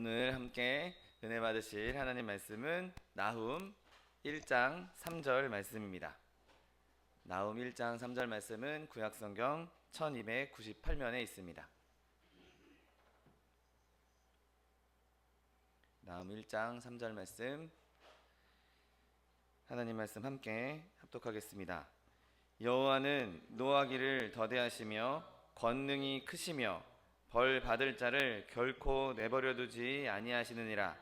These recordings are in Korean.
오늘 함께 은혜 받으실 하나님 말씀은 나훔 1장 3절 말씀입니다. 나훔 1장 3절 말씀은 구약성경 1298면에 있습니다. 나훔 1장 3절 말씀, 하나님 말씀 함께 합독하겠습니다. 여호와는 노하기를 더디하시며 권능이 크시며 벌 받을 자를 결코 내버려 두지 아니하시느니라.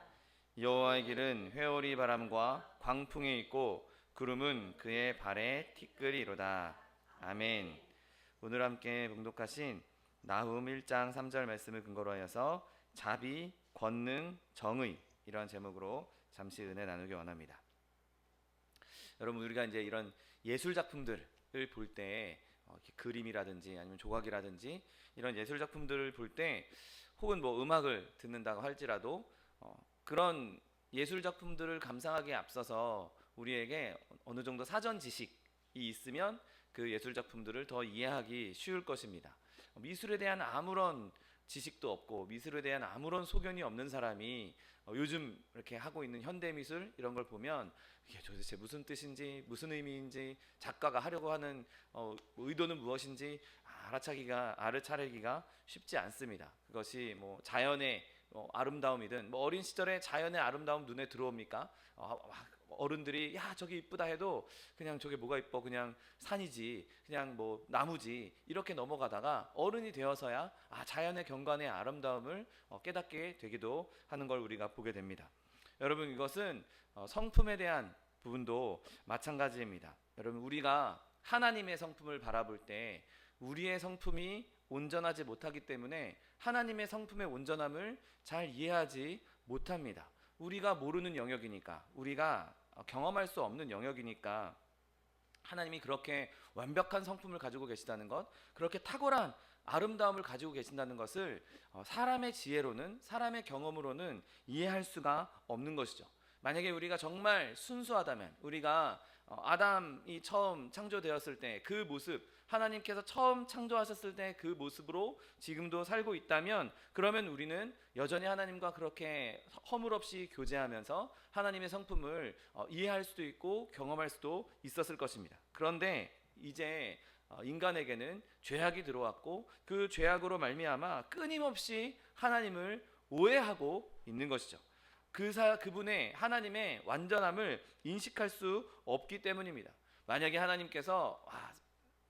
여호와의 길은 회오리 바람과 광풍이 있고 구름은 그의 발에 티끌이로다. 아멘. 오늘 함께 봉독하신 나훔 1장 3절 말씀을 근거로 하여서 자비, 권능, 정의, 이러한 제목으로 잠시 은혜 나누기 원합니다. 여러분, 우리가 이제 이런 예술 작품들을 볼 때 그림이라든지 아니면 조각이라든지 이런 예술 작품들을 볼 때, 혹은 뭐 음악을 듣는다고 할지라도 그런 예술 작품들을 감상하기에 앞서서 우리에게 어느 정도 사전 지식이 있으면 그 예술 작품들을 더 이해하기 쉬울 것입니다. 미술에 대한 아무런 지식도 없고 미술에 대한 아무런 소견이 없는 사람이 요즘 이렇게 하고 있는 현대미술 이런 걸 보면 이게 도대체 무슨 뜻인지, 무슨 의미인지, 작가가 하려고 하는 의도는 무엇인지 알아차리기가 쉽지 않습니다. 그것이 뭐 자연의 아름다움이든, 뭐 어린 시절에 자연의 아름다움 눈에 들어옵니까? 어른들이 야 저기 이쁘다 해도 그냥 저게 뭐가 이뻐, 그냥 산이지, 그냥 뭐 나무지, 이렇게 넘어가다가 어른이 되어서야 자연의 경관의 아름다움을 깨닫게 되기도 하는 걸 우리가 보게 됩니다. 여러분, 이것은 성품에 대한 부분도 마찬가지입니다. 여러분, 우리가 하나님의 성품을 바라볼 때 우리의 성품이 온전하지 못하기 때문에 하나님의 성품의 온전함을 잘 이해하지 못합니다. 우리가 모르는 영역이니까, 우리가 경험할 수 없는 영역이니까 하나님이 그렇게 완벽한 성품을 가지고 계시다는 것, 그렇게 탁월한 아름다움을 가지고 계신다는 것을 사람의 지혜로는, 사람의 경험으로는 이해할 수가 없는 것이죠. 만약에 우리가 정말 순수하다면, 우리가 아담이 처음 창조되었을 때 그 모습, 하나님께서 처음 창조하셨을 때 그 모습으로 지금도 살고 있다면, 그러면 우리는 여전히 하나님과 그렇게 허물없이 교제하면서 하나님의 성품을 이해할 수도 있고 경험할 수도 있었을 것입니다. 그런데 이제 인간에게는 죄악이 들어왔고 그 죄악으로 말미암아 끊임없이 하나님을 오해하고 있는 것이죠. 그분의 하나님의 완전함을 인식할 수 없기 때문입니다. 만약에 하나님께서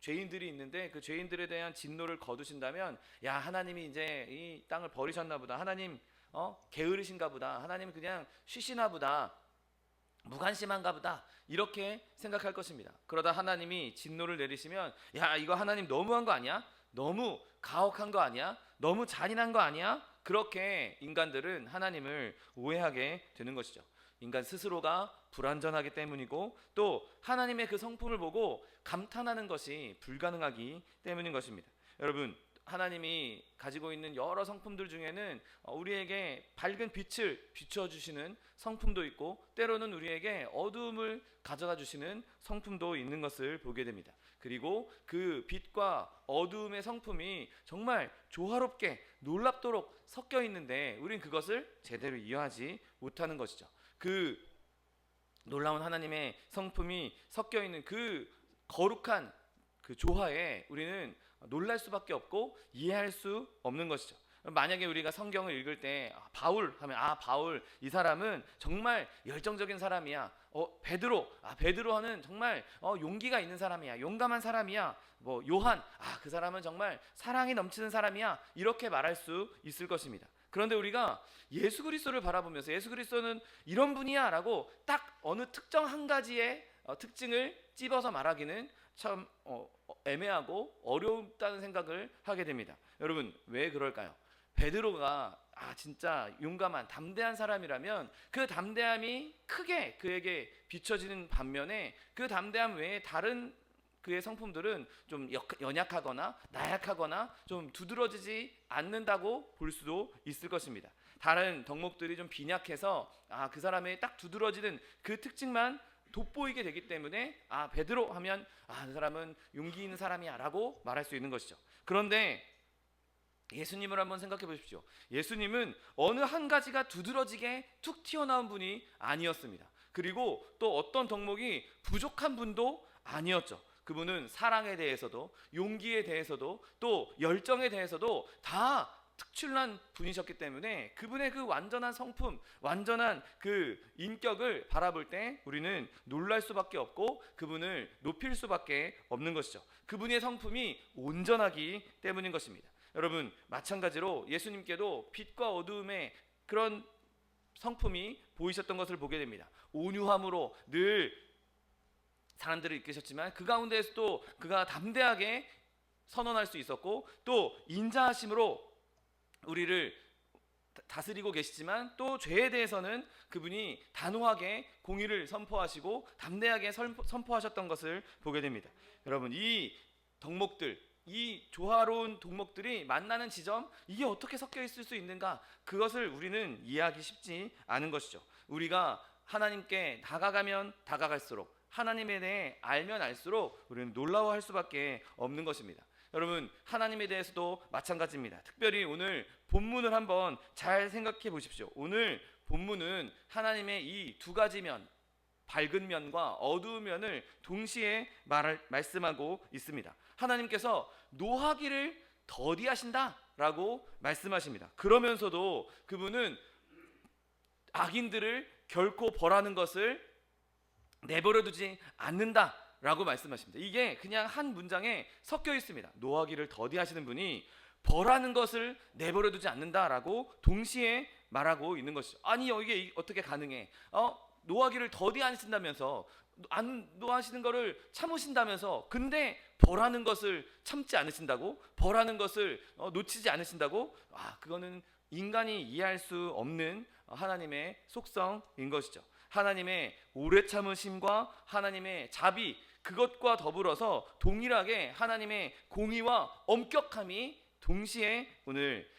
죄인들이 있는데 그 죄인들에 대한 진노를 거두신다면, 야 하나님이 이제 이 땅을 버리셨나 보다, 하나님 게으르신가 보다, 하나님 그냥 쉬시나 보다, 무관심한가 보다, 이렇게 생각할 것입니다. 그러다 하나님이 진노를 내리시면, 야 이거 하나님 너무한 거 아니야? 너무 가혹한 거 아니야? 너무 잔인한 거 아니야? 그렇게 인간들은 하나님을 오해하게 되는 것이죠. 인간 스스로가 불완전하기 때문이고, 또 하나님의 그 성품을 보고 감탄하는 것이 불가능하기 때문인 것입니다. 여러분, 하나님이 가지고 있는 여러 성품들 중에는 우리에게 밝은 빛을 비춰주시는 성품도 있고, 때로는 우리에게 어두움을 가져다 주시는 성품도 있는 것을 보게 됩니다. 그리고 그 빛과 어두움의 성품이 정말 조화롭게 놀랍도록 섞여 있는데 우린 그것을 제대로 이해하지 못하는 것이죠. 그 놀라운 하나님의 성품이 섞여 있는 그 거룩한 그 조화에 우리는 놀랄 수밖에 없고 이해할 수 없는 것이죠. 만약에 우리가 성경을 읽을 때 바울 하면 바울 이 사람은 정말 열정적인 사람이야. 베드로는 정말 용기가 있는 사람이야. 용감한 사람이야. 뭐 요한 그 사람은 정말 사랑이 넘치는 사람이야. 이렇게 말할 수 있을 것입니다. 그런데 우리가 예수 그리스도를 바라보면서 예수 그리스도는 이런 분이야 라고 딱 어느 특정 한 가지의 특징을 찝어서 말하기는 참 애매하고 어렵다는 생각을 하게 됩니다. 여러분, 왜 그럴까요? 베드로가 진짜 용감한 담대한 사람이라면 그 담대함이 크게 그에게 비춰지는 반면에, 그 담대함 외에 다른 그의 성품들은 좀 연약하거나 나약하거나 좀 두드러지지 않는다고 볼 수도 있을 것입니다. 다른 덕목들이 좀 빈약해서 그 사람의 딱 두드러지는 그 특징만 돋보이게 되기 때문에 베드로 하면 그 사람은 용기 있는 사람이야 라고 말할 수 있는 것이죠. 그런데 예수님을 한번 생각해 보십시오. 예수님은 어느 한 가지가 두드러지게 툭 튀어나온 분이 아니었습니다. 그리고 또 어떤 덕목이 부족한 분도 아니었죠. 그분은 사랑에 대해서도, 용기에 대해서도, 또 열정에 대해서도 다 특출난 분이셨기 때문에 그분의 그 완전한 성품, 완전한 그 인격을 바라볼 때 우리는 놀랄 수밖에 없고 그분을 높일 수밖에 없는 것이죠. 그분의 성품이 온전하기 때문인 것입니다. 여러분, 마찬가지로 예수님께도 빛과 어두움의 그런 성품이 보이셨던 것을 보게 됩니다. 온유함으로 늘 사람들을 이끄셨지만 그 가운데에서도 그가 담대하게 선언할 수 있었고, 또 인자하심으로 우리를 다스리고 계시지만 또 죄에 대해서는 그분이 단호하게 공의를 선포하시고 담대하게 선포하셨던 것을 보게 됩니다. 여러분, 이 덕목들, 이 조화로운 덕목들이 만나는 지점, 이게 어떻게 섞여 있을 수 있는가, 그것을 우리는 이해하기 쉽지 않은 것이죠. 우리가 하나님께 다가가면 다가갈수록, 하나님에 대해 알면 알수록 우리는 놀라워할 수밖에 없는 것입니다. 여러분, 하나님에 대해서도 마찬가지입니다. 특별히 오늘 본문을 한번 잘 생각해 보십시오. 오늘 본문은 하나님의 이 두 가지 면, 밝은 면과 어두운 면을 동시에 말씀하고 있습니다. 하나님께서 노하기를 더디하신다라고 말씀하십니다. 그러면서도 그분은 악인들을 결코 벌하는 것을 내버려두지 않는다라고 말씀하십니다. 이게 그냥 한 문장에 섞여 있습니다. 노하기를 더디하시는 분이 벌하는 것을 내버려두지 않는다라고 동시에 말하고 있는 것이죠. 아니, 이게 어떻게 가능해? 노하기를 더디하신다면서, 안 노하시는 것을 참으신다면서, 근데 벌하는 것을 참지 않으신다고? 벌하는 것을 놓치지 않으신다고? 그거는 인간이 이해할 수 없는 하나님의 속성인 것이죠. 하나님의 오래 참으심과 하나님의 자비, 그것과 더불어서 동일하게 하나님의 공의와 엄격함이 동시에 오늘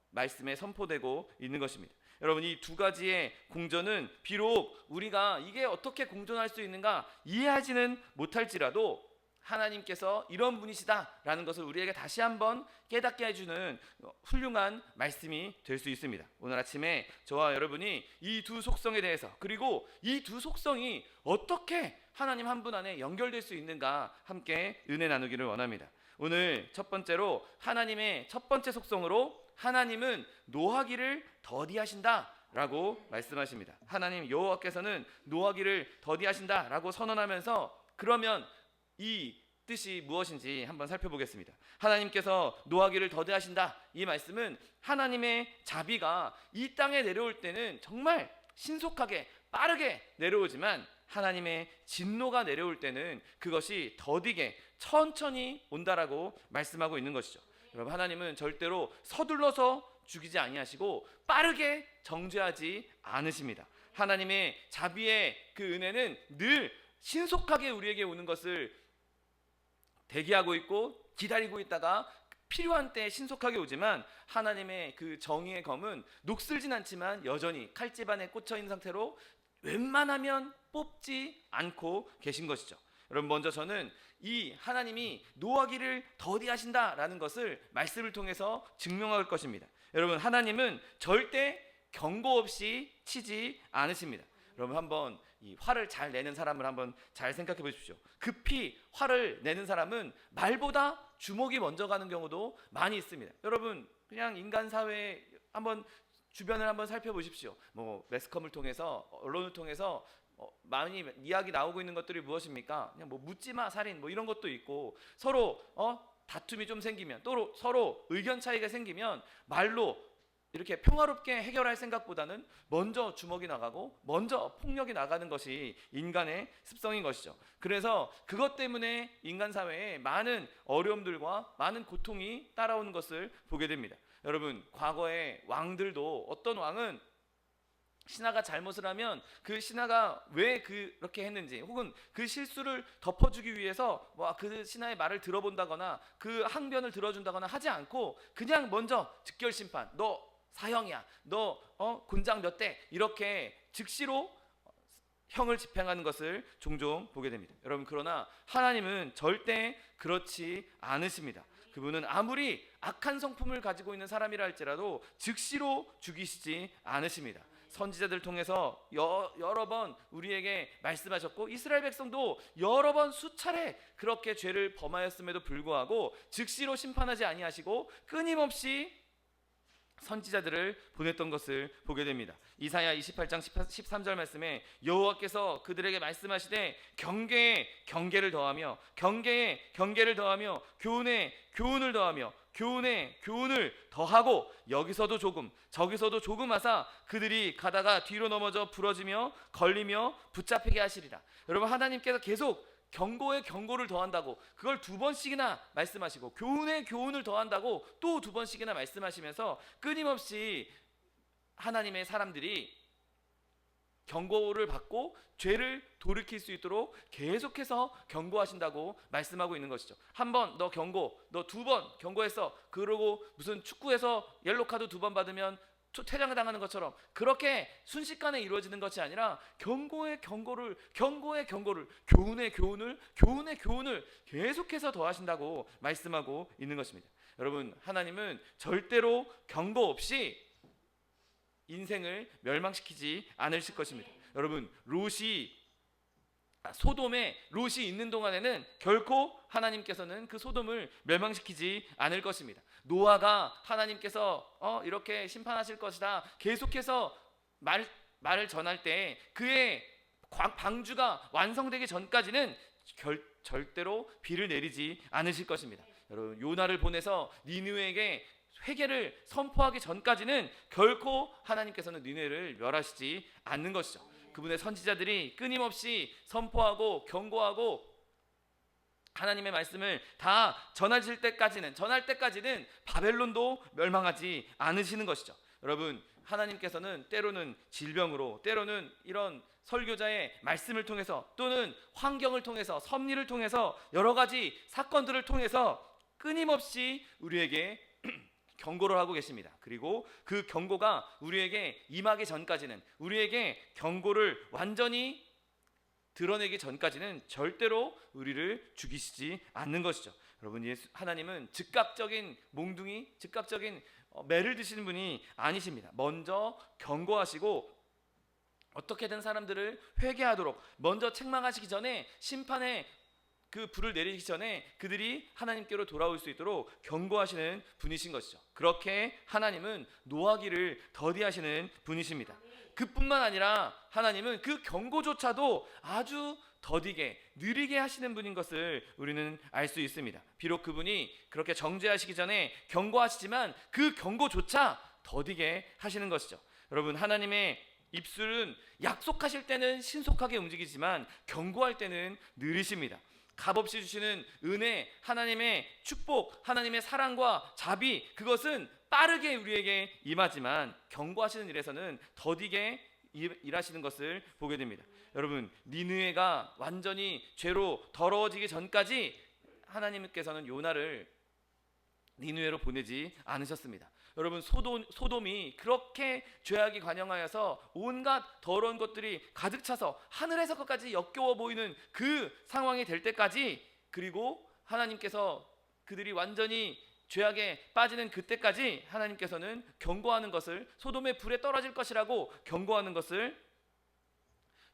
말씀에 선포되고 있는 것입니다. 여러분, 이 두 가지의 공존은 비록 우리가 이게 어떻게 공존할 수 있는가 이해하지는 못할지라도 하나님께서 이런 분이시다라는 것을 우리에게 다시 한번 깨닫게 해주는 훌륭한 말씀이 될 수 있습니다. 오늘 아침에 저와 여러분이 이 두 속성에 대해서, 그리고 이 두 속성이 어떻게 하나님 한 분 안에 연결될 수 있는가 함께 은혜 나누기를 원합니다. 오늘 첫 번째로 하나님의 첫 번째 속성으로 하나님은 노하기를 더디하신다라고 말씀하십니다. 하나님 여호와께서는 노하기를 더디하신다라고 선언하면서, 그러면 이 뜻이 무엇인지 한번 살펴보겠습니다. 하나님께서 노하기를 더디하신다, 이 말씀은 하나님의 자비가 이 땅에 내려올 때는 정말 신속하게 빠르게 내려오지만 하나님의 진노가 내려올 때는 그것이 더디게 천천히 온다라고 말씀하고 있는 것이죠. 여러분, 하나님은 절대로 서둘러서 죽이지 아니하시고 빠르게 정죄하지 않으십니다. 하나님의 자비의 그 은혜는 늘 신속하게 우리에게 오는 것을 대기하고 있고 기다리고 있다가 필요한 때 신속하게 오지만, 하나님의 그 정의의 검은 녹슬진 않지만 여전히 칼집안에 꽂혀 있는 상태로 웬만하면 뽑지 않고 계신 것이죠. 여러분, 먼저 저는 이 하나님이 노하기를 더디하신다라는 것을 말씀을 통해서 증명할 것입니다. 여러분, 하나님은 절대 경고 없이 치지 않으십니다. 여러분, 한번 이 화를 잘 내는 사람을 한번 잘 생각해 보십시오. 급히 화를 내는 사람은 말보다 주먹이 먼저 가는 경우도 많이 있습니다. 여러분, 그냥 인간 사회에 한번 주변을 한번 살펴보십시오. 매스컴을 통해서, 언론을 통해서 많이 이야기 나오고 있는 것들이 무엇입니까? 그냥 묻지마 살인 이런 것도 있고, 서로 다툼이 좀 생기면, 또 서로 의견 차이가 생기면 말로 이렇게 평화롭게 해결할 생각보다는 먼저 주먹이 나가고 먼저 폭력이 나가는 것이 인간의 습성인 것이죠. 그래서 그것 때문에 인간 사회에 많은 어려움들과 많은 고통이 따라오는 것을 보게 됩니다. 여러분, 과거의 왕들도 어떤 왕은 신하가 잘못을 하면 그 신하가 왜 그렇게 했는지, 혹은 그 실수를 덮어주기 위해서 그 신하의 말을 들어본다거나 그 항변을 들어준다거나 하지 않고 그냥 먼저 즉결심판, 너 사형이야, 너 곤장 몇 대, 이렇게 즉시로 형을 집행하는 것을 종종 보게 됩니다. 여러분, 그러나 하나님은 절대 그렇지 않으십니다. 그분은 아무리 악한 성품을 가지고 있는 사람이라 할지라도 즉시로 죽이시지 않으십니다. 선지자들 통해서 여러 번 우리에게 말씀하셨고, 이스라엘 백성도 여러 번 수차례 그렇게 죄를 범하였음에도 불구하고 즉시로 심판하지 아니하시고 끊임없이 선지자들을 보냈던 것을 보게 됩니다. 이사야 28장 13절 말씀에 여호와께서 그들에게 말씀하시되 경계에 경계를 더하며 경계에 경계를 더하며 교훈에 교훈을 더하며 교훈에 교훈을 더하고 여기서도 조금 저기서도 조금 하사 그들이 가다가 뒤로 넘어져 부러지며 걸리며 붙잡히게 하시리라. 여러분, 하나님께서 계속 경고에 경고를 더한다고 그걸 2번씩이나 말씀하시고, 교훈에 교훈을 더한다고 또 2번씩이나 말씀하시면서 끊임없이 하나님의 사람들이 경고를 받고 죄를 돌이킬 수 있도록 계속해서 경고하신다고 말씀하고 있는 것이죠. 한 번 너 경고, 너 2번 경고했어. 그러고 무슨 축구에서 옐로카드 2번 받으면 퇴장당하는 것처럼 그렇게 순식간에 이루어지는 것이 아니라 경고의 경고를, 경고의 경고를, 교훈의 교훈을, 교훈의 교훈을 계속해서 더하신다고 말씀하고 있는 것입니다. 여러분, 하나님은 절대로 경고 없이 인생을 멸망시키지 않으실 것입니다. 여러분, 소돔에 롯이 있는 동안에는 결코 하나님께서는 그 소돔을 멸망시키지 않을 것입니다. 노아가 하나님께서 이렇게 심판하실 것이다 계속해서 말을 전할 때 그의 방주가 완성되기 전까지는 절대로 비를 내리지 않으실 것입니다. 여러분, 요나를 보내서 니느웨에게 회개를 선포하기 전까지는 결코 하나님께서는 니느웨를 멸하시지 않는 것이죠. 그분의 선지자들이 끊임없이 선포하고 경고하고 하나님의 말씀을 다 전할 때까지는 바벨론도 멸망하지 않으시는 것이죠. 여러분, 하나님께서는 때로는 질병으로, 때로는 이런 설교자의 말씀을 통해서, 또는 환경을 통해서, 섭리를 통해서, 여러 가지 사건들을 통해서 끊임없이 우리에게 경고를 하고 계십니다. 그리고 그 경고가 우리에게 임하기 전까지는, 우리에게 경고를 완전히 드러내기 전까지는 절대로 우리를 죽이시지 않는 것이죠. 여러분, 하나님은 즉각적인 몽둥이, 즉각적인 매를 드시는 분이 아니십니다. 먼저 경고하시고 어떻게든 사람들을 회개하도록 먼저 책망하시기 전에, 심판의 그 불을 내리기 전에 그들이 하나님께로 돌아올 수 있도록 경고하시는 분이신 것이죠. 그렇게 하나님은 노하기를 더디하시는 분이십니다. 그뿐만 아니라 하나님은 그 경고조차도 아주 더디게, 느리게 하시는 분인 것을 우리는 알 수 있습니다. 비록 그분이 그렇게 정죄하시기 전에 경고하시지만 그 경고조차 더디게 하시는 것이죠. 여러분, 하나님의 입술은 약속하실 때는 신속하게 움직이지만 경고할 때는 느리십니다. 값없이 주시는 은혜, 하나님의 축복, 하나님의 사랑과 자비, 그것은 빠르게 우리에게 임하지만 경고하시는 일에서는 더디게 일하시는 것을 보게 됩니다. 여러분, 니느웨가 완전히 죄로 더러워지기 전까지 하나님께서는 요나를 니느웨로 보내지 않으셨습니다. 여러분, 소돔이 그렇게 죄악이 관영하여서 온갖 더러운 것들이 가득 차서 하늘에서 끝까지 역겨워 보이는 그 상황이 될 때까지, 그리고 하나님께서 그들이 완전히 죄악에 빠지는 그때까지 하나님께서는 경고하는 것을, 소돔의 불에 떨어질 것이라고 경고하는 것을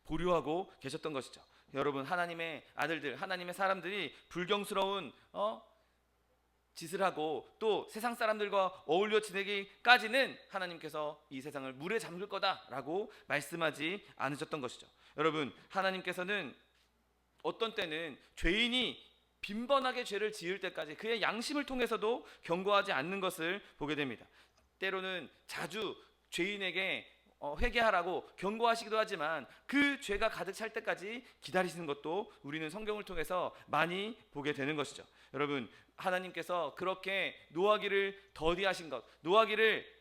보류하고 계셨던 것이죠. 여러분, 하나님의 아들들, 하나님의 사람들이 불경스러운 짓을 하고 또 세상 사람들과 어울려 지내기까지는 하나님께서 이 세상을 물에 잠글 거다라고 말씀하지 않으셨던 것이죠. 여러분, 하나님께서는 어떤 때는 죄인이 빈번하게 죄를 지을 때까지 그의 양심을 통해서도 경고하지 않는 것을 보게 됩니다. 때로는 자주 죄인에게 회개하라고 경고하시기도 하지만 그 죄가 가득 찰 때까지 기다리시는 것도 우리는 성경을 통해서 많이 보게 되는 것이죠. 여러분, 하나님께서 그렇게 노하기를 더디하신 것, 노하기를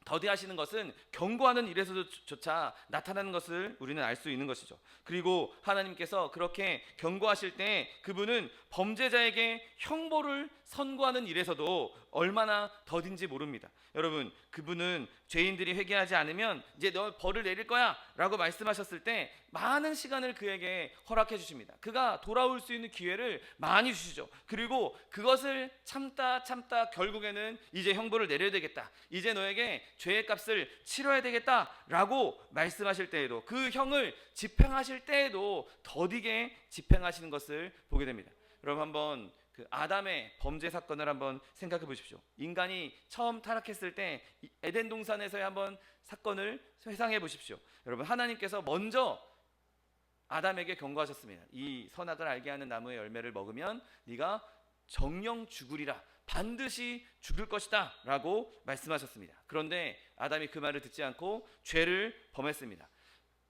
더디하시는 것은 경고하는 일에서조차 나타나는 것을 우리는 알 수 있는 것이죠. 그리고 하나님께서 그렇게 경고하실 때 그분은 범죄자에게 형벌을 선고하는 일에서도 얼마나 더딘지 모릅니다. 여러분, 그분은 죄인들이 회개하지 않으면 이제 너 벌을 내릴 거야 라고 말씀하셨을 때 많은 시간을 그에게 허락해 주십니다. 그가 돌아올 수 있는 기회를 많이 주시죠. 그리고 그것을 참다 결국에는 이제 형벌을 내려야 되겠다, 이제 너에게 죄의 값을 치러야 되겠다 라고 말씀하실 때에도, 그 형을 집행하실 때에도 더디게 집행하시는 것을 보게 됩니다. 여러분, 한번 그 아담의 범죄 사건을 한번 생각해 보십시오. 인간이 처음 타락했을 때 에덴 동산에서의 한번 사건을 회상해 보십시오. 여러분, 하나님께서 먼저 아담에게 경고하셨습니다. 이 선악을 알게 하는 나무의 열매를 먹으면 네가 정령 죽으리라, 반드시 죽을 것이다 라고 말씀하셨습니다. 그런데 아담이 그 말을 듣지 않고 죄를 범했습니다.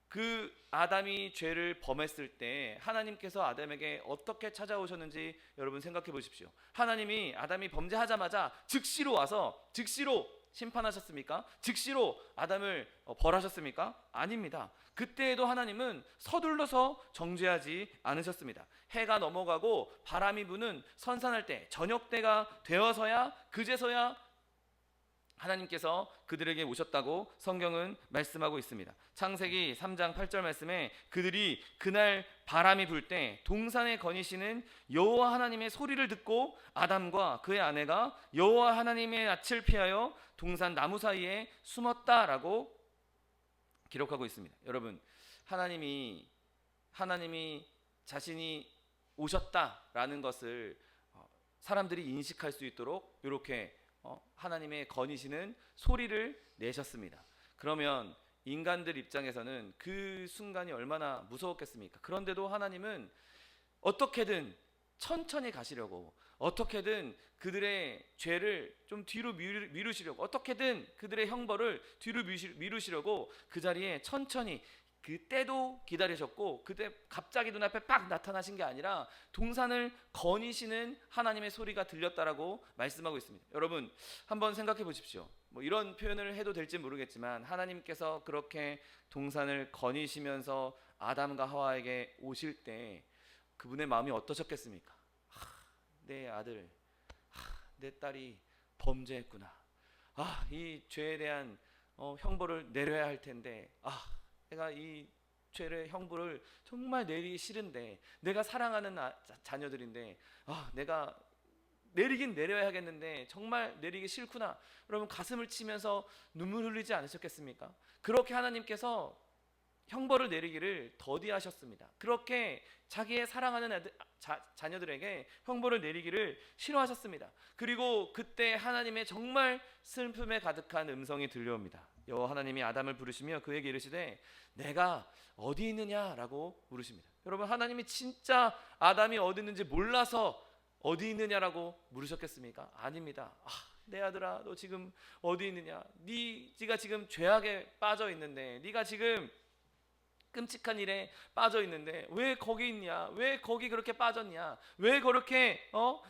그 아담이 죄를 범했을 때 하나님께서 아담에게 어떻게 찾아오셨는지 여러분 생각해 보십시오. 하나님이 아담이 범죄하자마자 즉시로 와서 즉시로 심판하셨습니까? 즉시로 아담을 벌하셨습니까? 아닙니다. 그때에도 하나님은 서둘러서 정죄하지 않으셨습니다. 해가 넘어가고 바람이 부는 선선할 때, 저녁 때가 되어서야, 그제서야 하나님께서 그들에게 오셨다고 성경은 말씀하고 있습니다. 창세기 3장 8절 말씀에 그들이 그날 바람이 불 때 동산에 거니시는 여호와 하나님의 소리를 듣고 아담과 그의 아내가 여호와 하나님의 낯을 피하여 동산 나무 사이에 숨었다라고 기록하고 있습니다. 여러분, 하나님이 자신이 오셨다라는 것을 사람들이 인식할 수 있도록 이렇게 하나님의 거니시는 소리를 내셨습니다. 그러면 인간들 입장에서는 그 순간이 얼마나 무서웠겠습니까? 그런데도 하나님은 어떻게든 천천히 가시려고, 어떻게든 그들의 죄를 좀 뒤로 미루시려고, 어떻게든 그들의 형벌을 뒤로 미루시려고 그 자리에 천천히, 그때도 기다리셨고, 그때 갑자기 눈앞에 빡 나타나신 게 아니라 동산을 거니시는 하나님의 소리가 들렸다라고 말씀하고 있습니다. 여러분, 한번 생각해 보십시오. 뭐 이런 표현을 해도 될지 모르겠지만 하나님께서 그렇게 동산을 거니시면서 아담과 하와에게 오실 때 그분의 마음이 어떠셨겠습니까? 내 아들, 내 딸이 범죄했구나. 이 죄에 대한 형벌을 내려야 할 텐데, 내가 이 죄의 형벌을 정말 내리기 싫은데, 내가 사랑하는 자녀들인데 내가 내리긴 내려야 하겠는데 정말 내리기 싫구나. 여러분, 가슴을 치면서 눈물 흘리지 않으셨겠습니까? 그렇게 하나님께서 형벌을 내리기를 더디하셨습니다. 그렇게 자기의 사랑하는 자녀들에게 형벌을 내리기를 싫어하셨습니다. 그리고 그때 하나님의 정말 슬픔에 가득한 음성이 들려옵니다. 여호와 하나님이 아담을 부르시며 그에게 이르시되 내가 어디 있느냐라고 물으십니다. 여러분, 하나님이 진짜 아담이 어디 있는지 몰라서 어디 있느냐라고 물으셨겠습니까? 아닙니다. 내 아들아, 너 지금 어디 있느냐? 네가 지금 죄악에 빠져 있는데, 네가 지금 끔찍한 일에 빠져 있는데 왜 거기 있냐? 왜 거기 그렇게 빠졌냐? 왜 그렇게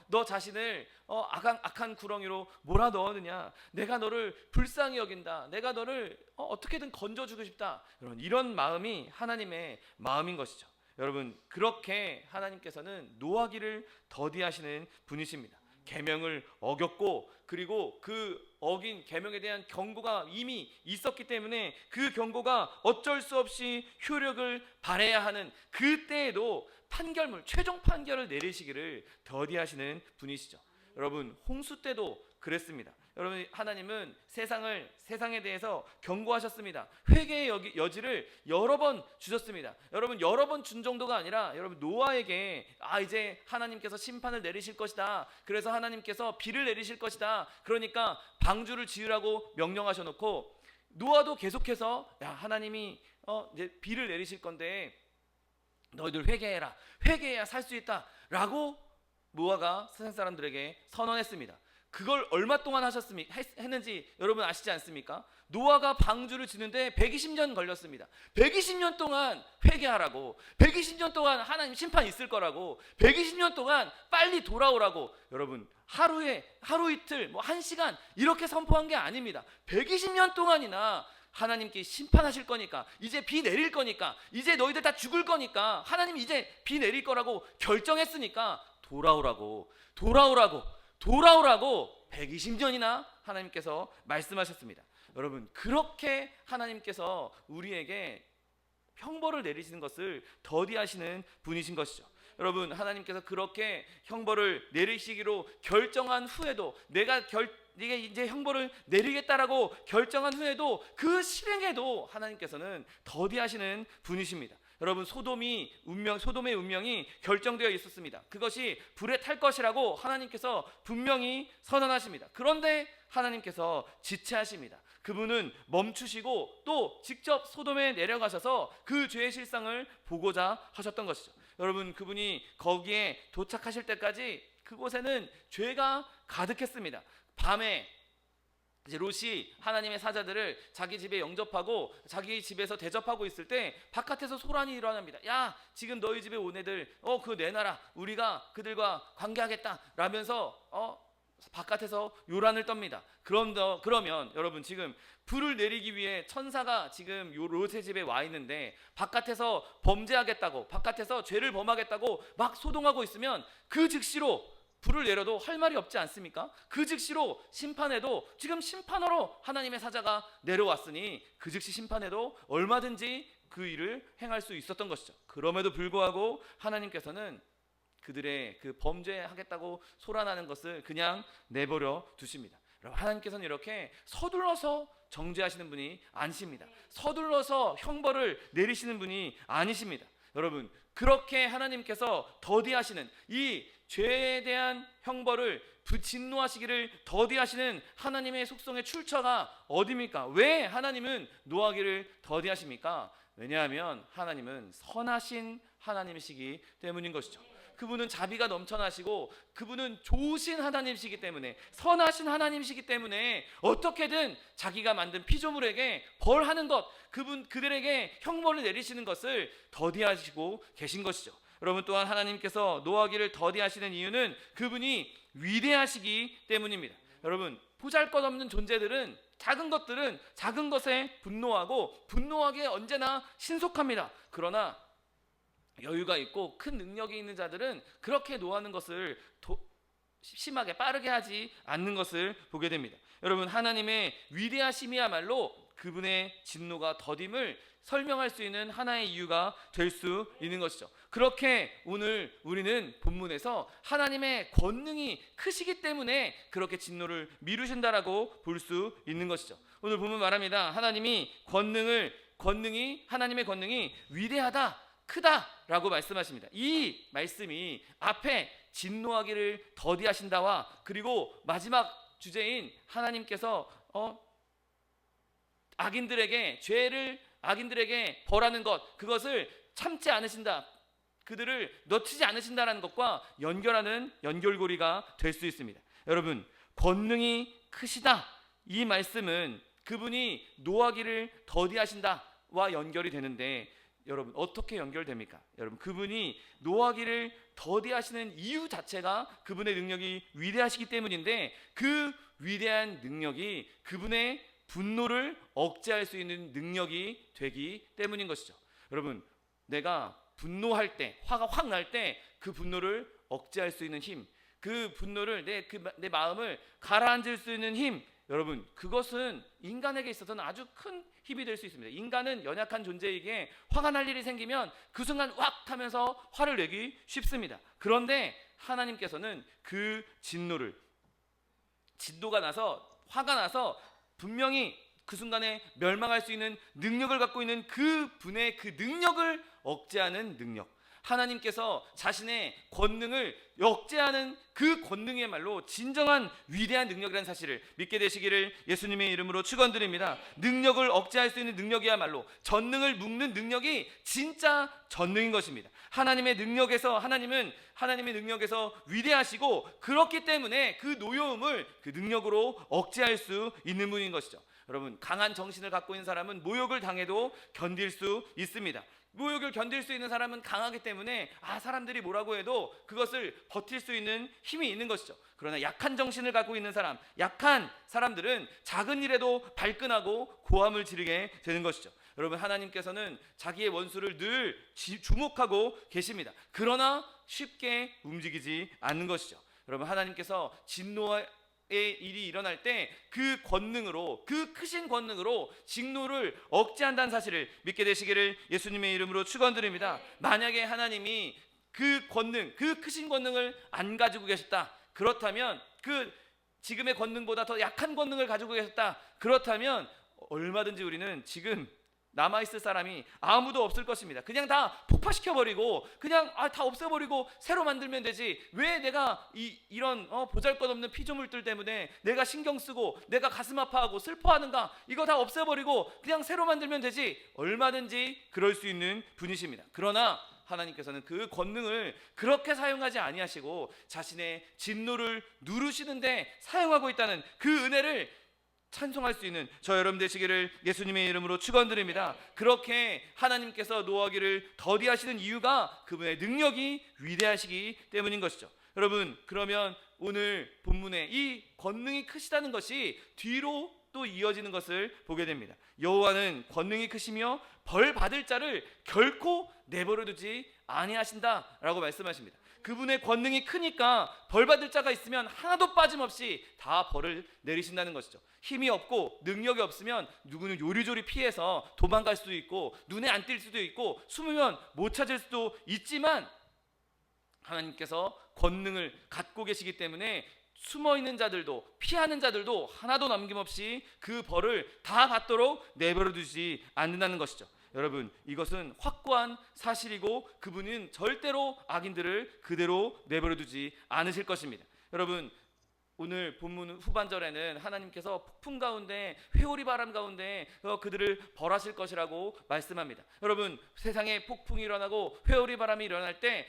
너 자신을 악한 구렁이로 몰아 넣었느냐? 내가 너를 불쌍히 여긴다. 내가 너를 어떻게든 건져주고 싶다. 이런 마음이 하나님의 마음인 것이죠. 여러분, 그렇게 하나님께서는 노하기를 더디하시는 분이십니다. 계명을 어겼고, 그리고 그 어긴 계명에 대한 경고가 이미 있었기 때문에 그 경고가 어쩔 수 없이 효력을 발해야 하는 그때에도 판결문, 최종 판결을 내리시기를 더디하시는 분이시죠. 여러분, 홍수 때도 그랬습니다. 여러분, 하나님은 세상에 대해서 경고하셨습니다. 회개의 여지를 여러 번 주셨습니다. 여러분, 여러 번 준 정도가 아니라 여러분, 노아에게 이제 하나님께서 심판을 내리실 것이다. 그래서 하나님께서 비를 내리실 것이다. 그러니까 방주를 지으라고 명령하셔놓고, 노아도 계속해서 하나님이 이제 비를 내리실 건데 너희들 회개해라. 회개해야 살 수 있다 라고 노아가 세상 사람들에게 선언했습니다. 그걸 얼마 동안 했는지 여러분 아시지 않습니까? 노아가 방주를 짓는데 120년 걸렸습니다. 120년 동안 회개하라고, 120년 동안 하나님 심판 있을 거라고, 120년 동안 빨리 돌아오라고. 여러분, 하루 이틀, 1시간 이렇게 선포한 게 아닙니다. 120년 동안이나 하나님께 심판하실 거니까, 이제 비 내릴 거니까, 이제 너희들 다 죽을 거니까, 하나님 이제 비 내릴 거라고 결정했으니까 돌아오라고 돌아오라고 120년이나 하나님께서 말씀하셨습니다. 여러분, 그렇게 하나님께서 우리에게 형벌을 내리시는 것을 더디하시는 분이신 것이죠. 여러분, 하나님께서 그렇게 형벌을 내리시기로 결정한 후에도 네가 이제 형벌을 내리겠다라고 결정한 후에도 그 실행에도 하나님께서는 더디하시는 분이십니다. 여러분, 소돔의 운명이 결정되어 있었습니다. 그것이 불에 탈 것이라고 하나님께서 분명히 선언하십니다. 그런데 하나님께서 지체하십니다. 그분은 멈추시고 또 직접 소돔에 내려가셔서 그 죄의 실상을 보고자 하셨던 것이죠. 여러분, 그분이 거기에 도착하실 때까지 그곳에는 죄가 가득했습니다. 밤에 이제 롯이 하나님의 사자들을 자기 집에 영접하고 자기 집에서 대접하고 있을 때 바깥에서 소란이 일어납니다. 야, 지금 너희 집에 온 애들 그거 내놔라, 우리가 그들과 관계하겠다 라면서 바깥에서 요란을 떱니다. 그러면 여러분, 지금 불을 내리기 위해 천사가 지금 롯의 집에 와 있는데 바깥에서 범죄하겠다고, 바깥에서 죄를 범하겠다고 막 소동하고 있으면 그 즉시로 불을 내려도 할 말이 없지 않습니까? 그 즉시로 심판해도, 지금 심판하러 하나님의 사자가 내려왔으니 그 즉시 심판해도 얼마든지 그 일을 행할 수 있었던 것이죠. 그럼에도 불구하고 하나님께서는 그들의 그 범죄하겠다고 소란하는 것을 그냥 내버려 두십니다. 여러분, 하나님께서는 이렇게 서둘러서 정죄하시는 분이 아니십니다. 서둘러서 형벌을 내리시는 분이 아니십니다. 여러분, 그렇게 하나님께서 더디하시는 이 죄에 대한 형벌을 진노하시기를 더디하시는 하나님의 속성의 출처가 어디입니까? 왜 하나님은 노하기를 더디하십니까? 왜냐하면 하나님은 선하신 하나님이시기 때문인 것이죠. 그분은 자비가 넘쳐나시고 그분은 좋으신 하나님이시기 때문에, 선하신 하나님이시기 때문에 어떻게든 자기가 만든 피조물에게 벌하는 것, 그들에게 형벌을 내리시는 것을 더디하시고 계신 것이죠. 여러분, 또한 하나님께서 노하기를 더디하시는 이유는 그분이 위대하시기 때문입니다. 여러분, 보잘것없는 존재들은, 작은 것들은 작은 것에 분노하고 분노하기에 언제나 신속합니다. 그러나 여유가 있고 큰 능력이 있는 자들은 그렇게 노하는 것을 심하게 빠르게 하지 않는 것을 보게 됩니다. 여러분, 하나님의 위대하심이야말로 그분의 진노가 더딤을 설명할 수 있는 하나의 이유가 될 수 있는 것이죠. 그렇게 오늘 우리는 본문에서 하나님의 권능이 크시기 때문에 그렇게 진노를 미루신다라고 볼 수 있는 것이죠. 오늘 본문 말합니다. 하나님의 권능이 위대하다, 크다라고 말씀하십니다. 이 말씀이 앞에 진노하기를 더디하신다와 그리고 마지막 주제인 하나님께서 악인들에게 벌하는 것, 그것을 참지 않으신다, 그들을 놓치지 않으신다라는 것과 연결하는 연결고리가 될 수 있습니다. 여러분, 권능이 크시다, 이 말씀은 그분이 노하기를 더디하신다와 연결이 되는데, 여러분, 어떻게 연결됩니까? 여러분, 그분이 노하기를 더디하시는 이유 자체가 그분의 능력이 위대하시기 때문인데, 그 위대한 능력이 그분의 분노를 억제할 수 있는 능력이 되기 때문인 것이죠. 여러분, 내가 분노할 때, 화가 확 날 때 그 분노를 억제할 수 있는 힘, 그 분노를 내 마음을 가라앉을 수 있는 힘, 여러분, 그것은 인간에게 있어서는 아주 큰 힘이 될 수 있습니다. 인간은 연약한 존재에게 화가 날 일이 생기면 그 순간 왁 하면서 화를 내기 쉽습니다. 그런데 하나님께서는 그 진노가 나서, 화가 나서 분명히 그 순간에 멸망할 수 있는 능력을 갖고 있는 그분의 그 능력을 억제하는 능력, 하나님께서 자신의 권능을 억제하는 그 권능이야말로 진정한 위대한 능력이라는 사실을 믿게 되시기를 예수님의 이름으로 축원드립니다. 능력을 억제할 수 있는 능력이야말로, 전능을 묶는 능력이 진짜 전능인 것입니다. 하나님의 능력에서 위대하시고, 그렇기 때문에 그 노여움을 그 능력으로 억제할 수 있는 분인 것이죠. 여러분, 강한 정신을 갖고 있는 사람은 모욕을 당해도 견딜 수 있습니다. 모욕을 견딜 수 있는 사람은 강하기 때문에 사람들이 뭐라고 해도 그것을 버틸 수 있는 힘이 있는 것이죠. 그러나 약한 정신을 갖고 있는 사람, 약한 사람들은 작은 일에도 발끈하고 고함을 지르게 되는 것이죠. 여러분, 하나님께서는 자기의 원수를 늘 주목하고 계십니다. 그러나 쉽게 움직이지 않는 것이죠. 여러분, 하나님께서 진노의 일이 일어날 때 그 권능으로, 그 크신 권능으로 직노를 억제한다는 사실을 믿게 되시기를 예수님의 이름으로 축원드립니다. 만약에 하나님이 그 권능, 그 크신 권능을 안 가지고 계셨다, 그렇다면 그 지금의 권능보다 더 약한 권능을 가지고 계셨다, 그렇다면 얼마든지 우리는 지금 남아있을 사람이 아무도 없을 것입니다. 그냥 다 폭파시켜버리고 그냥 다 없애버리고 새로 만들면 되지, 왜 내가 이런 보잘것없는 피조물들 때문에 내가 신경쓰고 내가 가슴 아파하고 슬퍼하는가. 이거 다 없애버리고 그냥 새로 만들면 되지. 얼마든지 그럴 수 있는 분이십니다. 그러나 하나님께서는 그 권능을 그렇게 사용하지 아니하시고 자신의 진노를 누르시는데 사용하고 있다는 그 은혜를 찬송할 수 있는 저 여러분 되시기를 예수님의 이름으로 축원드립니다. 그렇게 하나님께서 노하기를 더디하시는 이유가 그분의 능력이 위대하시기 때문인 것이죠. 여러분, 그러면 오늘 본문에 이 권능이 크시다는 것이 뒤로 또 이어지는 것을 보게 됩니다. 여호와는 권능이 크시며 벌 받을 자를 결코 내버려 두지 아니하신다라고 말씀하십니다. 그분의 권능이 크니까 벌 받을 자가 있으면 하나도 빠짐없이 다 벌을 내리신다는 것이죠. 힘이 없고 능력이 없으면 누구는 요리조리 피해서 도망갈 수도 있고 눈에 안 띌 수도 있고 숨으면 못 찾을 수도 있지만, 하나님께서 권능을 갖고 계시기 때문에 숨어있는 자들도 피하는 자들도 하나도 남김없이 그 벌을 다 받도록 내버려 두지 않는다는 것이죠. 여러분, 이것은 확고한 사실이고 그분은 절대로 악인들을 그대로 내버려 두지 않으실 것입니다. 여러분, 오늘 본문 후반절에는 하나님께서 폭풍 가운데, 회오리 바람 가운데 그들을 벌하실 것이라고 말씀합니다. 여러분, 세상에 폭풍이 일어나고 회오리 바람이 일어날 때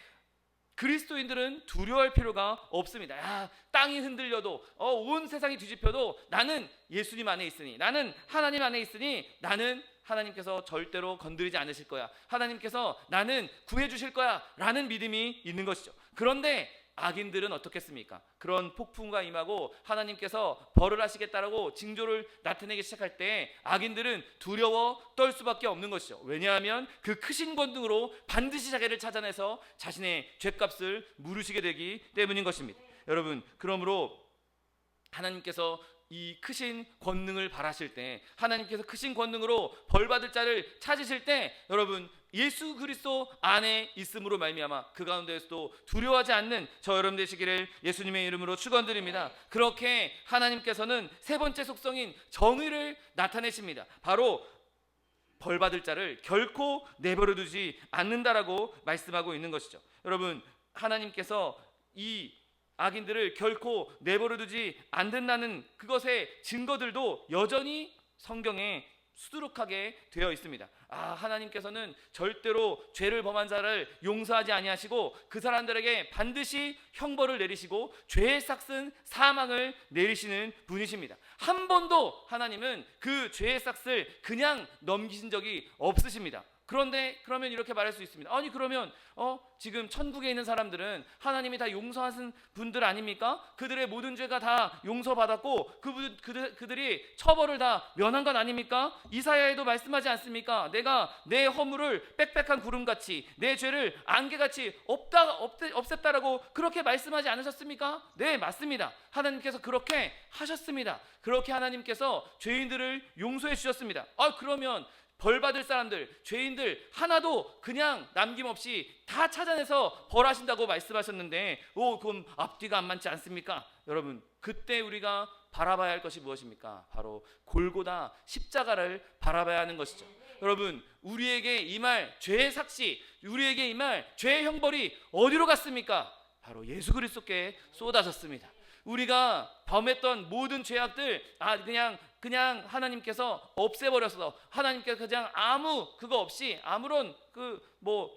그리스도인들은 두려워할 필요가 없습니다. 땅이 흔들려도 온 세상이 뒤집혀도 나는 예수님 안에 있으니, 나는 하나님 안에 있으니, 나는 하나님께서 절대로 건드리지 않으실 거야, 하나님께서 나는 구해주실 거야 라는 믿음이 있는 것이죠. 그런데 악인들은 어떻겠습니까? 그런 폭풍과 임하고 하나님께서 벌을 하시겠다라고 징조를 나타내기 시작할 때 악인들은 두려워 떨 수밖에 없는 것이죠. 왜냐하면 그 크신 권능으로 반드시 자기를 찾아내서 자신의 죄값을 물으시게 되기 때문인 것입니다. 여러분, 그러므로 하나님께서 이 크신 권능을 바라실 때, 하나님께서 크신 권능으로 벌받을 자를 찾으실 때, 여러분, 예수 그리스도 안에 있음으로 말미암아 그 가운데에서도 두려워하지 않는 저 여러분 되시기를 예수님의 이름으로 축원드립니다. 그렇게 하나님께서는 세 번째 속성인 정의를 나타내십니다. 바로 벌받을 자를 결코 내버려 두지 않는다라고 말씀하고 있는 것이죠. 여러분, 하나님께서 이 악인들을 결코 내버려 두지 않는다는 그것의 증거들도 여전히 성경에 수두룩하게 되어 있습니다. 하나님께서는 절대로 죄를 범한 자를 용서하지 아니하시고 그 사람들에게 반드시 형벌을 내리시고 죄의 삭슨 사망을 내리시는 분이십니다. 한 번도 하나님은 그 죄의 삭을 그냥 넘기신 적이 없으십니다. 그런데 그러면 이렇게 말할 수 있습니다. 아니, 그러면 지금 천국에 있는 사람들은 하나님이 다 용서하신 분들 아닙니까? 그들의 모든 죄가 다 용서받았고 그들이 처벌을 다 면한 것 아닙니까? 이사야에도 말씀하지 않습니까? 내가 내 허물을 빽빽한 구름같이, 내 죄를 안개같이 없앴다라고 그렇게 말씀하지 않으셨습니까? 네, 맞습니다. 하나님께서 그렇게 하셨습니다. 그렇게 하나님께서 죄인들을 용서해 주셨습니다. 그러면 벌받을 사람들, 죄인들 하나도 그냥 남김없이 다 찾아내서 벌하신다고 말씀하셨는데, 그럼 앞뒤가 안 맞지 않습니까? 여러분, 그때 우리가 바라봐야 할 것이 무엇입니까? 바로 골고다 십자가를 바라봐야 하는 것이죠. 여러분, 우리에게 임할 죄의 삭시, 우리에게 임할 죄의 형벌이 어디로 갔습니까? 바로 예수 그리스도께 쏟아졌습니다. 우리가 범했던 모든 죄악들 그냥 하나님께서 없애버려서, 하나님께서 그냥 그거 없이, 아무런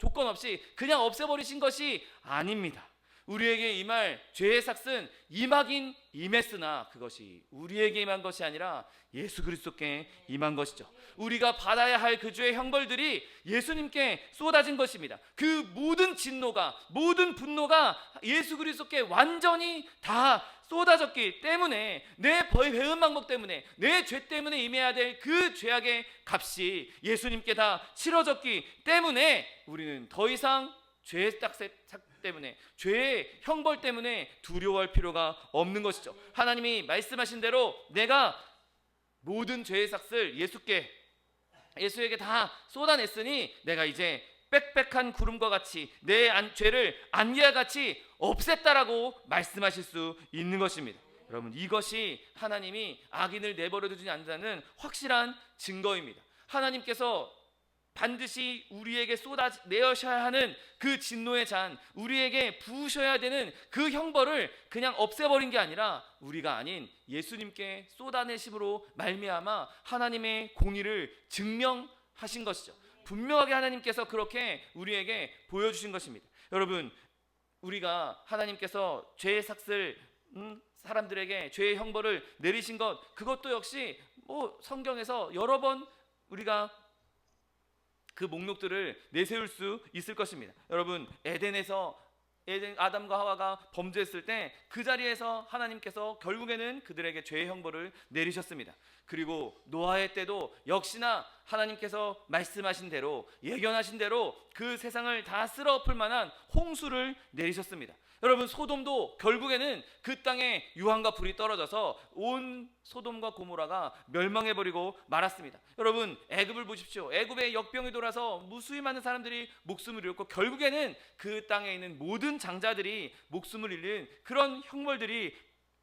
조건 없이 그냥 없애버리신 것이 아닙니다. 우리에게 임할 죄의 삭은 임하긴 임했으나 그것이 우리에게 임한 것이 아니라 예수 그리스도께 임한 것이죠. 우리가 받아야 할 그 죄의 형벌들이 예수님께 쏟아진 것입니다. 그 모든 진노가, 모든 분노가 예수 그리스도께 완전히 다 쏟아졌기 때문에, 내 배은 방법 때문에, 내 죄 때문에 임해야 될 그 죄악의 값이 예수님께 다 치러졌기 때문에 우리는 더 이상 죄의 딱새 때문에, 죄의 형벌 때문에 두려워할 필요가 없는 것이죠. 하나님이 말씀하신 대로 내가 모든 죄의 삭을 예수에게 다 쏟아냈으니 내가 이제 빽빽한 구름과 같이 내 죄를 안개와 같이 없앴다라고 말씀하실 수 있는 것입니다. 여러분, 이것이 하나님이 악인을 내버려 두지 않는다는 확실한 증거입니다. 하나님께서 반드시 우리에게 쏟아내셔야 하는 그 진노의 잔, 우리에게 부으셔야 되는 그 형벌을 그냥 없애버린 게 아니라 우리가 아닌 예수님께 쏟아내심으로 말미암아 하나님의 공의를 증명하신 것이죠. 분명하게 하나님께서 그렇게 우리에게 보여주신 것입니다. 여러분, 우리가 하나님께서 죄의 삭을 사람들에게 죄의 형벌을 내리신 것, 그것도 역시 성경에서 여러 번 우리가 그 목록들을 내세울 수 있을 것입니다. 여러분, 아담과 하와가 범죄했을 때 그 자리에서 하나님께서 결국에는 그들에게 죄의 형벌을 내리셨습니다. 그리고 노아의 때도 역시나 하나님께서 말씀하신 대로, 예견하신 대로 그 세상을 다 쓸어엎을 만한 홍수를 내리셨습니다. 여러분, 소돔도 결국에는 그 땅에 유황과 불이 떨어져서 온 소돔과 고모라가 멸망해버리고 말았습니다. 여러분, 애굽을 보십시오. 애굽의 역병이 돌아서 무수히 많은 사람들이 목숨을 잃었고 결국에는 그 땅에 있는 모든 장자들이 목숨을 잃는 그런 형벌들이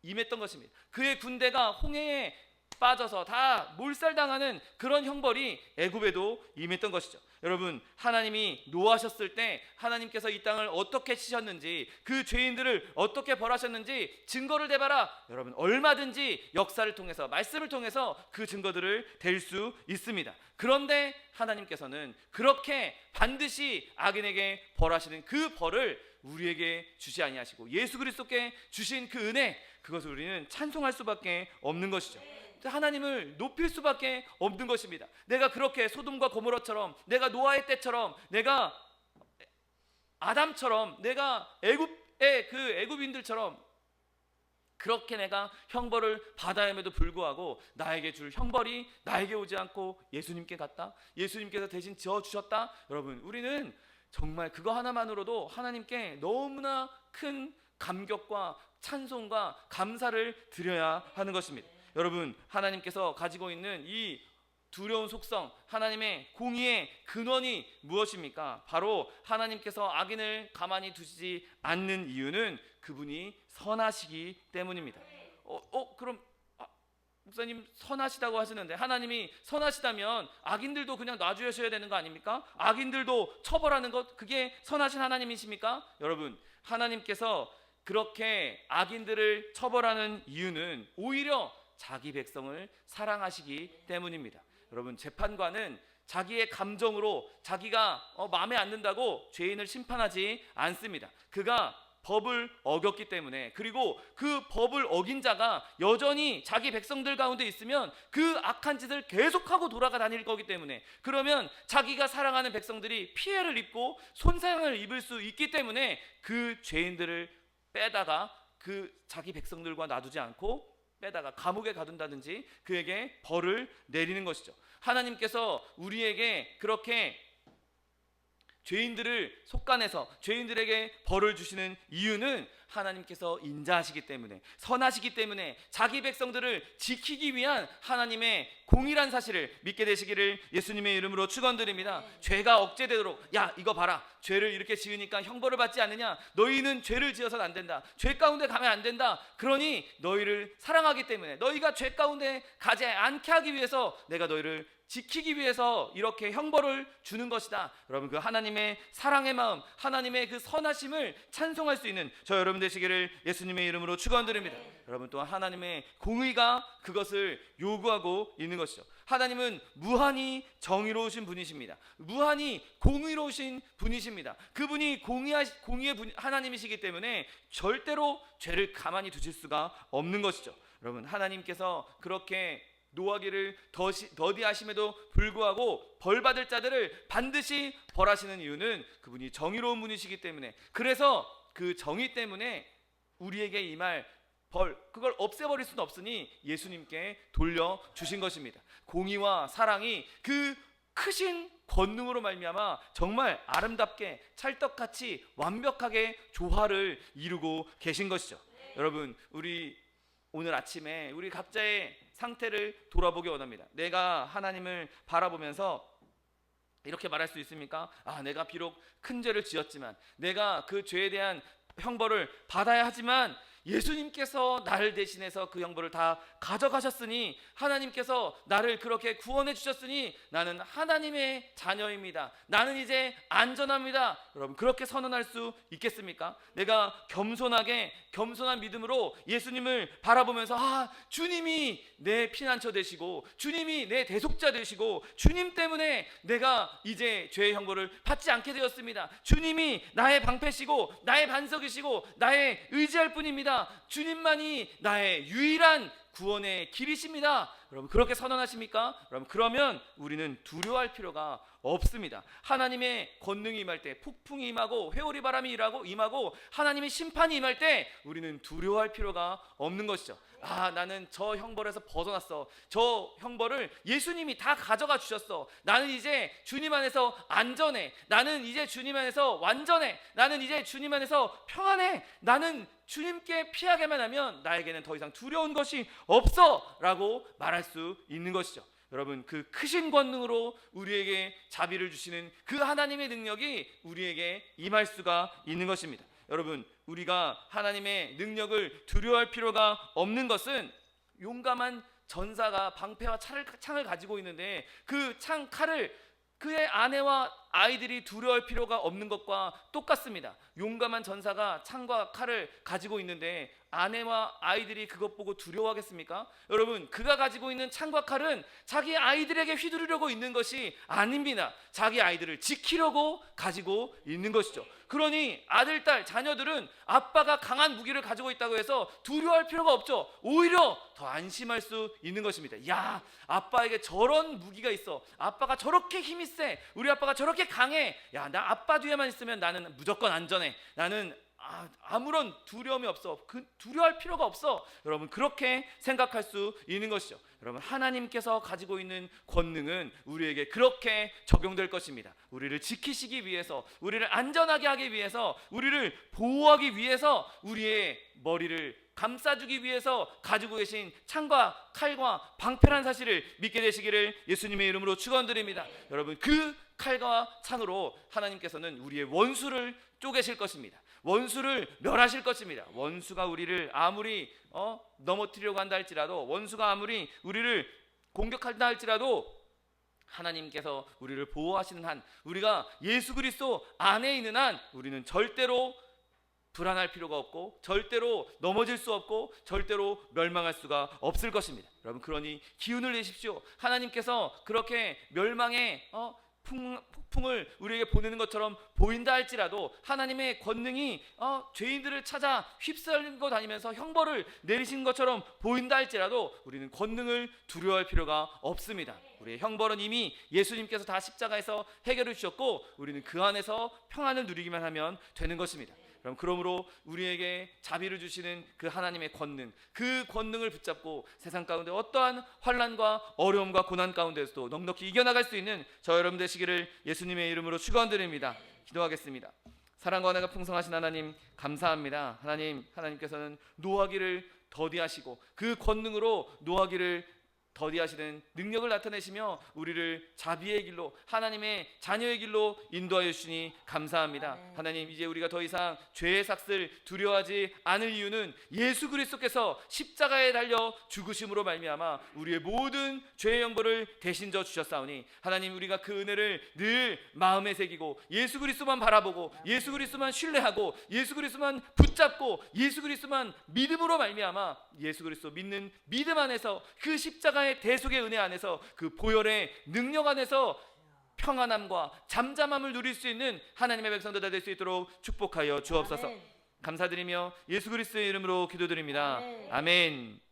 임했던 것입니다. 그의 군대가 홍해에 빠져서 다 몰살당하는 그런 형벌이 애굽에도 임했던 것이죠. 여러분, 하나님이 노하셨을 때 하나님께서 이 땅을 어떻게 치셨는지, 그 죄인들을 어떻게 벌하셨는지 증거를 대봐라. 여러분, 얼마든지 역사를 통해서, 말씀을 통해서 그 증거들을 댈 수 있습니다. 그런데 하나님께서는 그렇게 반드시 악인에게 벌하시는 그 벌을 우리에게 주시 아니하시고 예수 그리스도께 주신 그 은혜, 그것을 우리는 찬송할 수밖에 없는 것이죠. 하나님을 높일 수밖에 없는 것입니다. 내가 그렇게 소돔과 고모라처럼, 내가 노아의 때처럼, 내가 아담처럼, 내가 애굽의 그 애굽인들처럼 그렇게 내가 형벌을 받아야에도 불구하고 나에게 줄 형벌이 나에게 오지 않고 예수님께 갔다, 예수님께서 대신 지어주셨다. 여러분, 우리는 정말 그거 하나만으로도 하나님께 너무나 큰 감격과 찬송과 감사를 드려야 하는 것입니다. 여러분, 하나님께서 가지고 있는 이 두려운 속성, 하나님의 공의의 근원이 무엇입니까? 바로 하나님께서 악인을 가만히 두시지 않는 이유는 그분이 선하시기 때문입니다. 그럼 목사님 선하시다고 하시는데, 하나님이 선하시다면 악인들도 그냥 놔주셔야 되는 거 아닙니까? 악인들도 처벌하는 것, 그게 선하신 하나님이십니까? 여러분, 하나님께서 그렇게 악인들을 처벌하는 이유는 오히려 자기 백성을 사랑하시기 때문입니다. 여러분, 재판관은 자기의 감정으로 자기가 마음에 안 든다고 죄인을 심판하지 않습니다. 그가 법을 어겼기 때문에, 그리고 그 법을 어긴 자가 여전히 자기 백성들 가운데 있으면 그 악한 짓을 계속하고 돌아다닐 거기 때문에, 그러면 자기가 사랑하는 백성들이 피해를 입고 손상을 입을 수 있기 때문에 그 죄인들을 빼다가 그 자기 백성들과 놔두지 않고 빼다가 감옥에 가둔다든지 그에게 벌을 내리는 것이죠. 하나님께서 우리에게 그렇게 죄인들을 속간해서 죄인들에게 벌을 주시는 이유는 하나님께서 인자하시기 때문에, 선하시기 때문에, 자기 백성들을 지키기 위한 하나님의 공의란 사실을 믿게 되시기를 예수님의 이름으로 축원드립니다. 죄가 억제되도록, 야 이거 봐라, 죄를 이렇게 지으니까 형벌을 받지 않느냐, 너희는 죄를 지어서는 안 된다, 죄 가운데 가면 안 된다, 그러니 너희를 사랑하기 때문에, 너희가 죄 가운데 가지 않게 하기 위해서 내가 너희를 지키기 위해서 이렇게 형벌을 주는 것이다. 여러분, 그 하나님의 사랑의 마음, 하나님의 그 선하심을 찬송할 수 있는 저 여러분 되시기를 예수님의 이름으로 축원드립니다. 여러분, 또한 하나님의 공의가 그것을 요구하고 있는 것이죠. 하나님은 무한히 정의로우신 분이십니다. 무한히 공의로우신 분이십니다. 그분이 공의의 하나님이시기 때문에 절대로 죄를 가만히 두실 수가 없는 것이죠. 여러분, 하나님께서 그렇게 노하기를 더디하심에도 불구하고 벌받을 자들을 반드시 벌하시는 이유는 그분이 정의로운 분이시기 때문에, 그래서 그 정의 때문에 우리에게 임할 벌, 그걸 없애버릴 수는 없으니 예수님께 돌려주신 것입니다. 공의와 사랑이 그 크신 권능으로 말미암아 정말 아름답게 찰떡같이 완벽하게 조화를 이루고 계신 것이죠. 여러분, 우리 오늘 아침에 우리 각자의 상태를 돌아보기 원합니다. 내가 하나님을 바라보면서 이렇게 말할 수 있습니까? 내가 비록 큰 죄를 지었지만, 내가 그 죄에 대한 형벌을 받아야 하지만 예수님께서 나를 대신해서 그 형벌을 다 가져가셨으니, 하나님께서 나를 그렇게 구원해 주셨으니 나는 하나님의 자녀입니다. 나는 이제 안전합니다. 여러분, 그렇게 선언할 수 있겠습니까? 내가 겸손한 믿음으로 예수님을 바라보면서 주님이 내 피난처 되시고, 주님이 내 대속자 되시고, 주님 때문에 내가 이제 죄의 형벌을 받지 않게 되었습니다. 주님이 나의 방패시고 나의 반석이시고 나의 의지할 뿐입니다. 주님만이 나의 유일한 구원의 길이십니다. 여러분, 그렇게 선언하십니까? 여러분, 그러면 우리는 두려워할 필요가 없습니다. 하나님의 권능이 임할 때, 폭풍이 임하고 회오리 바람이 임하고 하나님의 심판이 임할 때 우리는 두려워할 필요가 없는 것이죠. 나는 저 형벌에서 벗어났어. 저 형벌을 예수님이 다 가져가 주셨어. 나는 이제 주님 안에서 안전해. 나는 이제 주님 안에서 완전해. 나는 이제 주님 안에서 평안해. 나는 주님께 피하게만 하면 나에게는 더 이상 두려운 것이 없어 라고 말할 수 있는 것이죠. 여러분, 그 크신 권능으로 우리에게 자비를 주시는 그 하나님의 능력이 우리에게 임할 수가 있는 것입니다. 여러분, 우리가 하나님의 능력을 두려워할 필요가 없는 것은, 용감한 전사가 방패와 창을 가지고 있는데 그 칼을 그의 아내와 아이들이 두려워할 필요가 없는 것과 똑같습니다. 용감한 전사가 창과 칼을 가지고 있는데 아내와 아이들이 그것 보고 두려워하겠습니까? 여러분, 그가 가지고 있는 창과 칼은 자기 아이들에게 휘두르려고 있는 것이 아닙니다. 자기 아이들을 지키려고 가지고 있는 것이죠. 그러니 아들, 딸, 자녀들은 아빠가 강한 무기를 가지고 있다고 해서 두려워할 필요가 없죠. 오히려 더 안심할 수 있는 것입니다. 아빠에게 저런 무기가 있어. 아빠가 저렇게 힘이 세. 우리 아빠가 저렇게 강해. 나 아빠 뒤에만 있으면 나는 무조건 안전해. 나는 아무런 두려움이 없어. 두려워할 필요가 없어. 여러분, 그렇게 생각할 수 있는 것이죠. 여러분, 하나님께서 가지고 있는 권능은 우리에게 그렇게 적용될 것입니다. 우리를 지키시기 위해서, 우리를 안전하게 하기 위해서, 우리를 보호하기 위해서, 우리의 머리를 감싸주기 위해서 가지고 계신 창과 칼과 방패란 사실을 믿게 되시기를 예수님의 이름으로 축원드립니다. 여러분, 그 칼과 창으로 하나님께서는 우리의 원수를 쪼개실 것입니다. 원수를 멸하실 것입니다. 원수가 우리를 아무리 넘어뜨리려고 한다 할지라도, 원수가 아무리 우리를 공격한다 할지라도 하나님께서 우리를 보호하시는 한, 우리가 예수 그리스도 안에 있는 한 우리는 절대로 불안할 필요가 없고, 절대로 넘어질 수 없고, 절대로 멸망할 수가 없을 것입니다. 여러분, 그러니 기운을 내십시오. 하나님께서 그렇게 멸망의 폭풍을 우리에게 보내는 것처럼 보인다 할지라도, 하나님의 권능이 죄인들을 찾아 휩쓸고 다니면서 형벌을 내리신 것처럼 보인다 할지라도 우리는 권능을 두려워할 필요가 없습니다. 우리의 형벌은 이미 예수님께서 다 십자가에서 해결해 주셨고, 우리는 그 안에서 평안을 누리기만 하면 되는 것입니다. 그러므로 우리에게 자비를 주시는 그 하나님의 권능, 그 권능을 붙잡고 세상 가운데 어떠한 환난과 어려움과 고난 가운데서도 넉넉히 이겨나갈 수 있는 저 여러분 되시기를 예수님의 이름으로 축원드립니다. 기도하겠습니다. 사랑과 은혜가 풍성하신 하나님, 감사합니다. 하나님께서는 노하기를 더디하시고 그 권능으로 노하기를 더디하시는 능력을 나타내시며 우리를 자비의 길로, 하나님의 자녀의 길로 인도하여 주시니 감사합니다. 하나님, 이제 우리가 더 이상 죄의 삭슬 두려워하지 않을 이유는 예수 그리스도께서 십자가에 달려 죽으심으로 말미암아 우리의 모든 죄의 형벌을 대신 져 주셨사오니, 하나님, 우리가 그 은혜를 늘 마음에 새기고 예수 그리스도만 바라보고 예수 그리스도만 신뢰하고 예수 그리스도만 붙잡고 예수 그리스도만 믿음으로 말미암아 예수 그리스도 믿는 믿음 안에서, 그 십자가의 대속의 은혜 안에서, 그 보혈의 능력 안에서 평안함과 잠잠함을 누릴 수 있는 하나님의 백성들 다 될 수 있도록 축복하여 주옵소서. 감사드리며 예수 그리스도의 이름으로 기도드립니다. 아멘.